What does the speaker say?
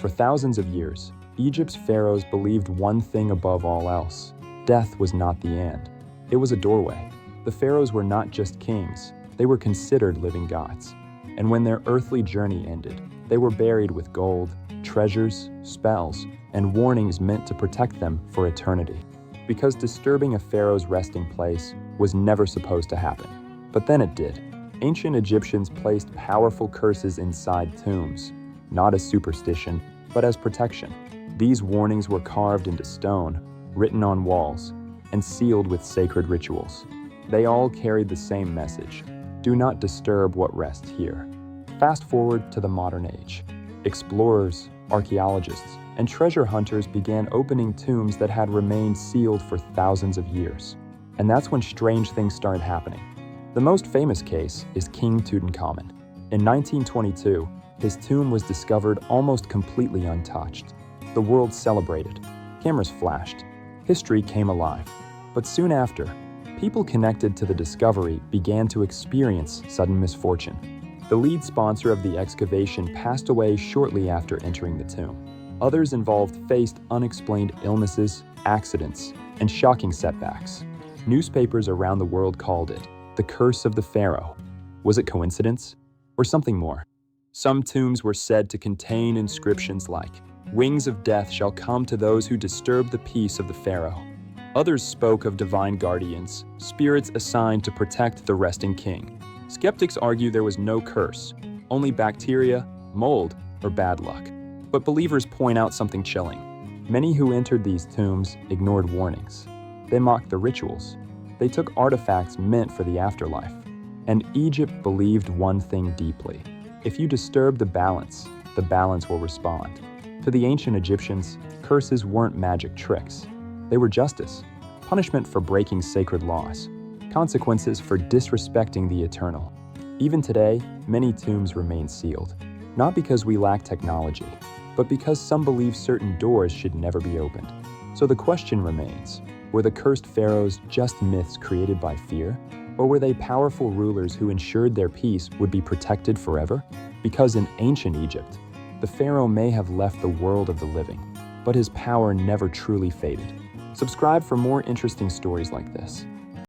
For thousands of years, Egypt's pharaohs believed one thing above all else: death was not the end. It was a doorway. The pharaohs were not just kings, they were considered living gods. And when their earthly journey ended, they were buried with gold, treasures, spells, and warnings meant to protect them for eternity. Because disturbing a pharaoh's resting place was never supposed to happen. But then it did. Ancient Egyptians placed powerful curses inside tombs, not as superstition, but as protection. These warnings were carved into stone, written on walls, and sealed with sacred rituals. They all carried the same message: do not disturb what rests here. Fast forward to the modern age. Explorers, archaeologists, and treasure hunters began opening tombs that had remained sealed for thousands of years. And that's when strange things started happening. The most famous case is King Tutankhamun. In 1922, his tomb was discovered almost completely untouched. The world celebrated. Cameras flashed. History came alive. But soon after, people connected to the discovery began to experience sudden misfortune. The lead sponsor of the excavation passed away shortly after entering the tomb. Others involved faced unexplained illnesses, accidents, and shocking setbacks. Newspapers around the world called it the curse of the pharaoh. Was it coincidence or something more? Some tombs were said to contain inscriptions like, "Wings of death shall come to those who disturb the peace of the pharaoh." Others spoke of divine guardians, spirits assigned to protect the resting king. Skeptics argue there was no curse, only bacteria, mold, or bad luck. But believers point out something chilling. Many who entered these tombs ignored warnings. They mocked the rituals. They took artifacts meant for the afterlife. And Egypt believed one thing deeply: if you disturb the balance will respond. To the ancient Egyptians, curses weren't magic tricks. They were justice, punishment for breaking sacred laws, consequences for disrespecting the eternal. Even today, many tombs remain sealed, not because we lack technology, but because some believe certain doors should never be opened. So the question remains, were the cursed pharaohs just myths created by fear? Or were they powerful rulers who ensured their peace would be protected forever? Because in ancient Egypt, the pharaoh may have left the world of the living, but his power never truly faded. Subscribe for more interesting stories like this.